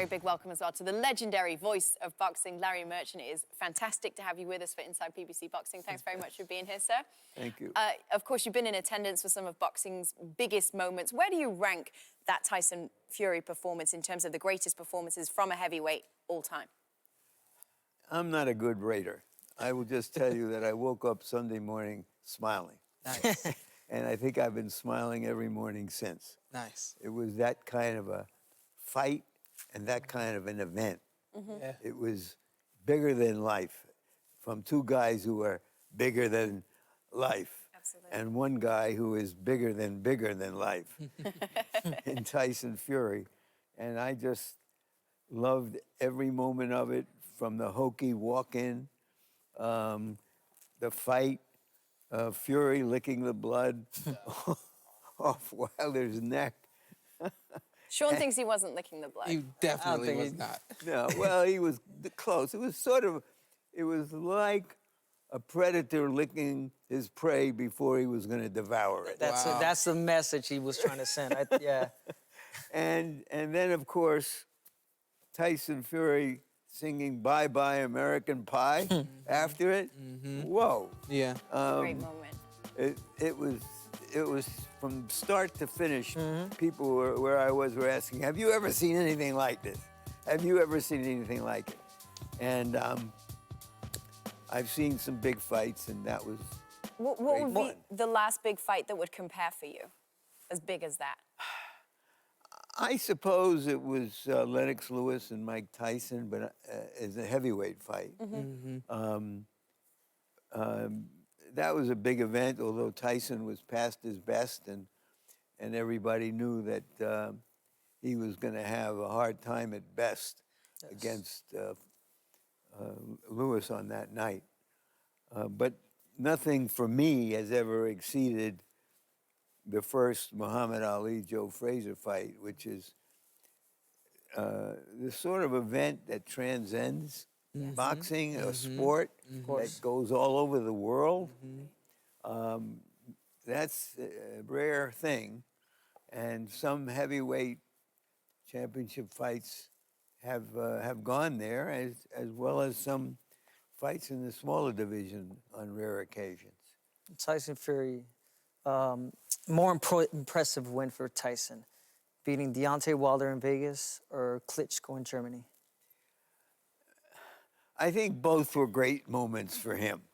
very big welcome as well to the legendary voice of boxing, Larry Merchant. It is fantastic to have you with us for Inside PBC Boxing. Thanks very much for being here, sir. Thank you. Of course, you've been in attendance for some of boxing's biggest moments. Where do you rank that Tyson Fury performance in terms of the greatest performances from a heavyweight all time? I'm not a good rater. I will just tell you that I woke up Sunday morning smiling. Nice. And I think I've been smiling every morning since. Nice. It was that kind of a fight and that kind of an event. Yeah. It was bigger than life, from two guys who are bigger than life. Absolutely. And one guy who is bigger than life, in Tyson Fury. And I just loved every moment of it, from the hokey walk-in, the fight, Fury licking the blood off Wilder's neck. Shawn thinks he wasn't licking the blood. You definitely was not. No, well, he was close. It was like a predator licking his prey before he was going to devour it. That's the message he was trying to send. Yeah. And then, of course, Tyson Fury singing "Bye Bye American Pie" after it. Whoa! Yeah. Great moment. It was from start to finish. People where I was were asking, "Have you ever seen anything like this? Have you ever seen anything like it?" And I've seen some big fights, and that was What great would fun. be the last big fight that would compare for you, as big as that? I suppose it was Lennox Lewis and Mike Tyson, but as a heavyweight fight. That was a big event, although Tyson was past his best, and everybody knew that he was going to have a hard time at best against Lewis on that night. But nothing for me has ever exceeded the first Muhammad Ali-Joe Frazier fight, which is the sort of event that transcends boxing, a sport that goes all over the world. That's a rare thing, and some heavyweight championship fights have gone there, as well as some fights in the smaller division on rare occasions. Tyson Fury, more impressive win for Tyson, beating Deontay Wilder in Vegas or Klitschko in Germany? I think both were great moments for him.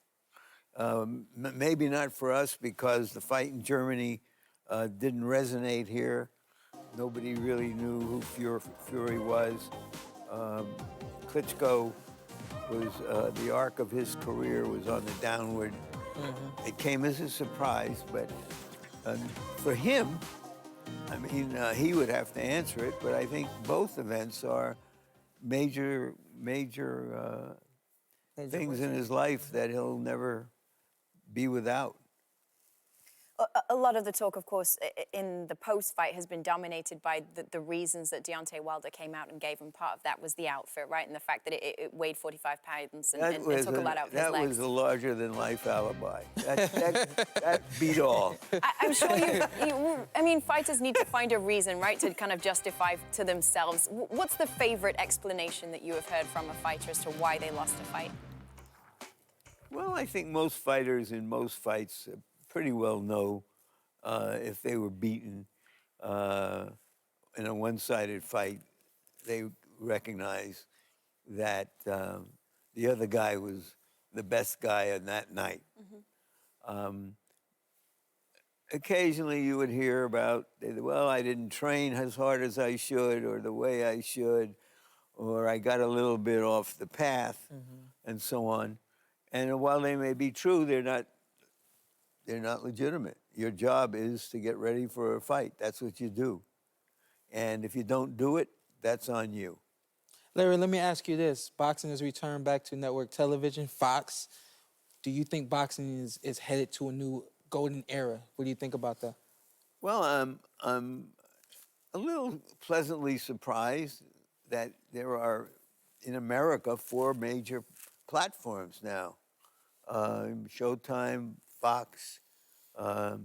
Maybe not for us, because the fight in Germany didn't resonate here. Nobody really knew who Fury was. Klitschko was, the arc of his career was on the downward. It came as a surprise, but for him, I mean, he would have to answer it, but I think both events are major things in his life that he'll never be without. A lot of the talk, of course, in the post-fight has been dominated by the reasons that Deontay Wilder came out and gave him. Part of that was the outfit, right? And the fact that it weighed 45 pounds and took a lot out of his legs. That was a larger-than-life alibi. That beat all. I'm sure I mean, fighters need to find a reason, right, to kind of justify to themselves. What's the favorite explanation that you have heard from a fighter as to why they lost a fight? Well, I think most fighters in most fights pretty well know if they were beaten in a one-sided fight. They recognize that the other guy was the best guy on that night. Occasionally you would hear about, well, I didn't train as hard as I should, or the way I should, or I got a little bit off the path, and so on. And while they may be true, they're not legitimate. Your job is to get ready for a fight. That's what you do. And if you don't do it, that's on you. Larry, let me ask you this. Boxing has returned back to network television, Fox. Do you think boxing is headed to a new golden era? What do you think about that? Well, I'm a little pleasantly surprised that there are, in America, 4 major platforms now. Showtime, Fox, DAZN.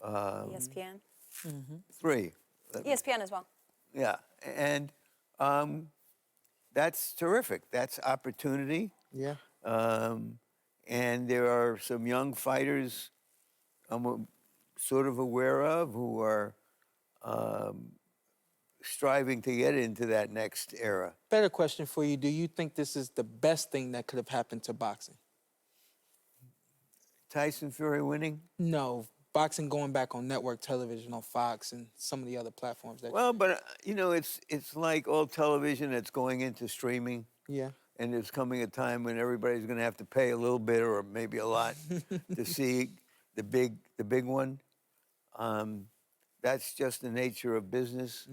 ESPN? 3. ESPN as well. Yeah, and that's terrific. That's opportunity. Yeah. And there are some young fighters I'm sort of aware of who are striving to get into that next era. Better question for you. Do you think this is the best thing that could have happened to boxing? Tyson Fury winning? No, boxing going back on network television on Fox and some of the other platforms that. Well, but you know, it's like all television that's going into streaming. Yeah. And there's coming a time when everybody's going to have to pay a little bit or maybe a lot to see the big one. That's just the nature of business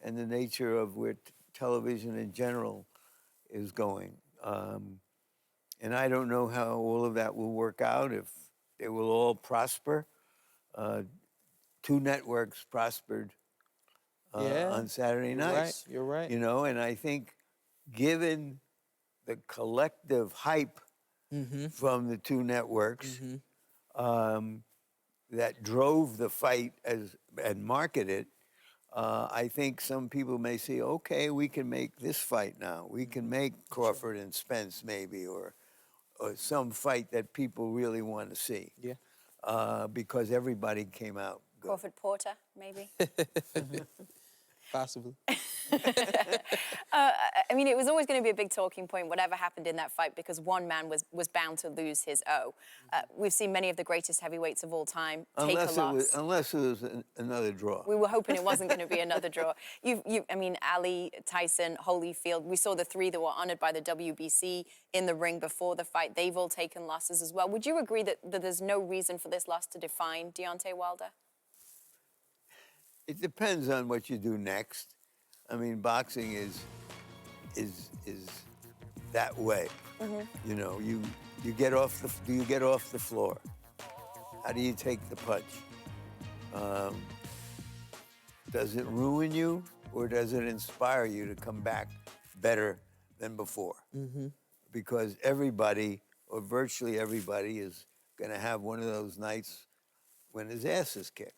and the nature of where television in general is going. And I don't know how all of that will work out, if they will all prosper. Two networks prospered on Saturday nights. You're right. You know, and I think given the collective hype from the two networks that drove the fight and marketed it, I think some people may say, okay, we can make this fight now. We can make Crawford and Spence maybe, or some fight that people really want to see. Yeah. Because everybody came out good. Crawford Porter, maybe. Possibly. I mean, it was always going to be a big talking point, whatever happened in that fight, because one man was bound to lose his O. We've seen many of the greatest heavyweights of all time take a loss. Unless it was another draw. We were hoping it wasn't going to be another draw. I mean, Ali, Tyson, Holyfield, we saw the three that were honored by the WBC in the ring before the fight. They've all taken losses as well. Would you agree that there's no reason for this loss to define Deontay Wilder? It depends on what you do next. I mean, boxing is that way. You know, you get off the floor? How do you take the punch? Does it ruin you, or does it inspire you to come back better than before? Because everybody, or virtually everybody, is going to have one of those nights when his ass is kicked.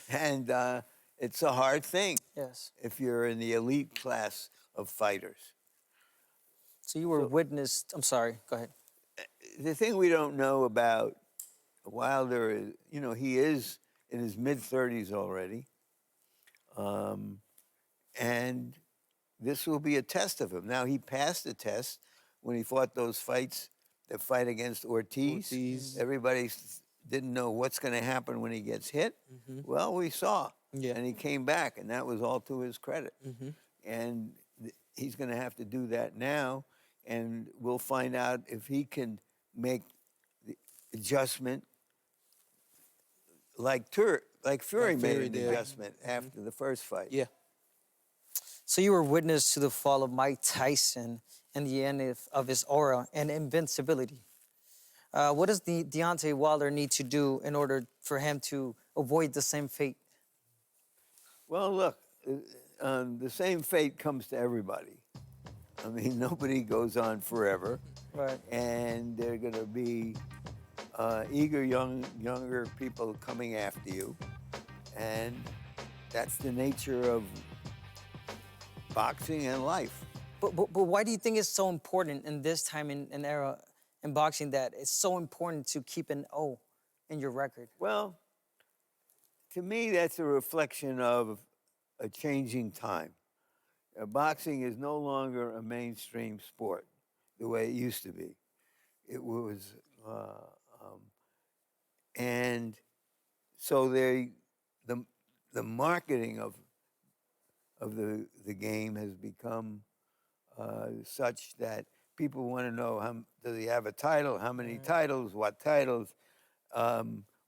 And it's a hard thing. Yes. If you're in the elite class of fighters. So you were witness. I'm sorry. Go ahead. The thing we don't know about Wilder is, you know, he is in his mid-30s already. And this will be a test of him. Now, he passed the test when he fought those fights, the fight against Ortiz. Everybody didn't know what's going to happen when he gets hit. Well, we saw. Yeah. And he came back, and that was all to his credit. And he's going to have to do that now, and we'll find out if he can make the adjustment like Fury made an adjustment after the first fight. Yeah. So you were witness to the fall of Mike Tyson and the end of his aura and invincibility. What does Deontay Wilder need to do in order for him to avoid the same fate? Well, look, the same fate comes to everybody. I mean, nobody goes on forever. Right. And there are going to be eager younger people coming after you. And that's the nature of boxing and life. But why do you think it's so important in this time and era in boxing that it's so important to keep an O in your record? Well, to me, that's a reflection of a changing time. Boxing is no longer a mainstream sport the way it used to be. It was, and so the marketing of the game has become such that people want to know, does he have a title? How many titles? What titles?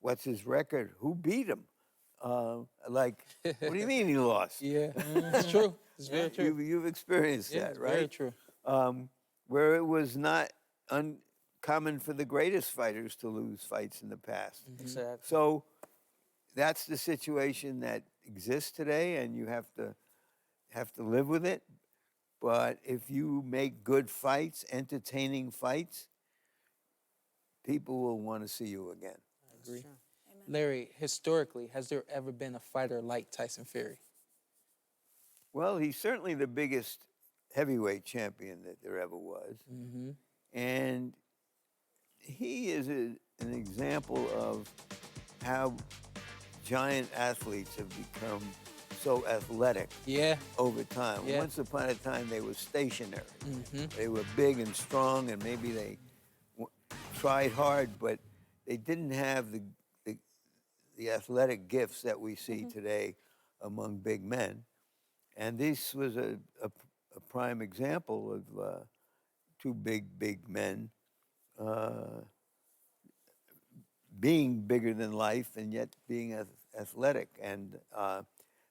What's his record? Who beat him? What do you mean he lost? Yeah, it's true. It's very true. You've experienced that, It's right? very true. Where it was not uncommon for the greatest fighters to lose fights in the past. Exactly. So that's the situation that exists today, and you have to live with it. But if you make good fights, entertaining fights, people will want to see you again. I agree. Larry, historically, has there ever been a fighter like Tyson Fury? Well, he's certainly the biggest heavyweight champion that there ever was. And he is an example of how giant athletes have become so athletic over time. Once upon a time, they were stationary. They were big and strong, and maybe they tried hard, but they didn't have the athletic gifts that we see today among big men. And this was a prime example of two big men being bigger than life and yet being athletic. And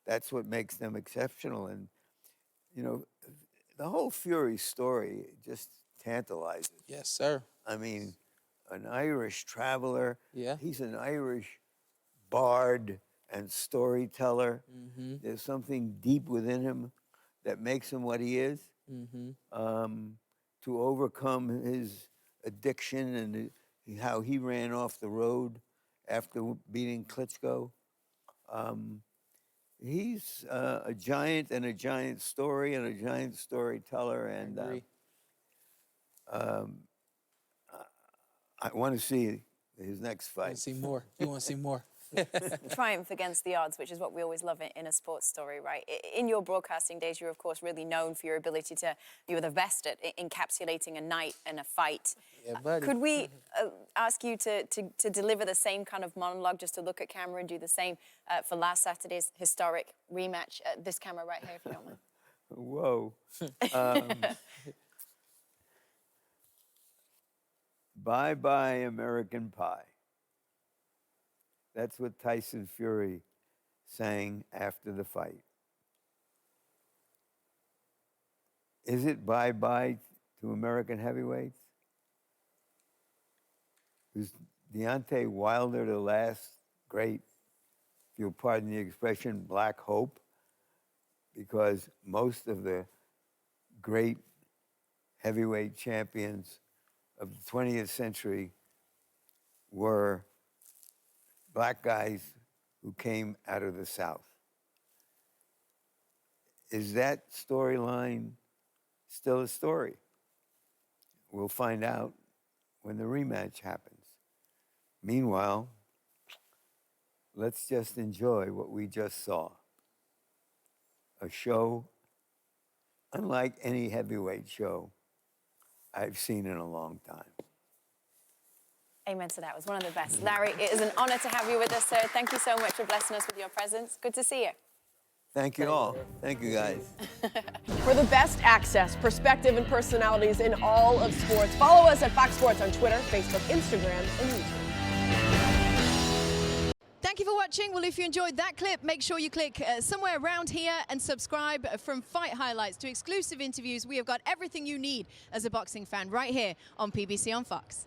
that's what makes them exceptional. And, you know, the whole Fury story just tantalizes. Yes, sir. I mean, an Irish traveler. Yeah. He's an Irish bard and storyteller. There's something deep within him that makes him what he is. To overcome his addiction and how he ran off the road after beating Klitschko. He's a giant and a giant story and a giant storyteller. And I want to see his next fight. You want to see more. You want to see more. Triumph against the odds, which is what we always love in a sports story, right? In your broadcasting days, you're, of course, really known for your ability to, you were the best at encapsulating a night and a fight. Yeah, buddy. Could we ask you to deliver the same kind of monologue, just to look at camera and do the same for last Saturday's historic rematch? This camera right here, if you don't mind. Whoa. Bye-bye, American Pie. That's what Tyson Fury sang after the fight. Is it bye-bye to American heavyweights? Is Deontay Wilder the last great, if you'll pardon the expression, black hope? Because most of the great heavyweight champions of the 20th century were black guys who came out of the South. Is that storyline still a story? We'll find out when the rematch happens. Meanwhile, let's just enjoy what we just saw. A show unlike any heavyweight show I've seen in a long time. Amen to that. It was one of the best. Larry, it is an honor to have you with us, sir. Thank you so much for blessing us with your presence. Good to see you. Thank you all. Thank you, guys. For the best access, perspective, and personalities in all of sports, follow us at Fox Sports on Twitter, Facebook, Instagram, and YouTube. Thank you for watching. Well, if you enjoyed that clip, make sure you click somewhere around here and subscribe. From fight highlights to exclusive interviews, we have got everything you need as a boxing fan right here on PBC on Fox.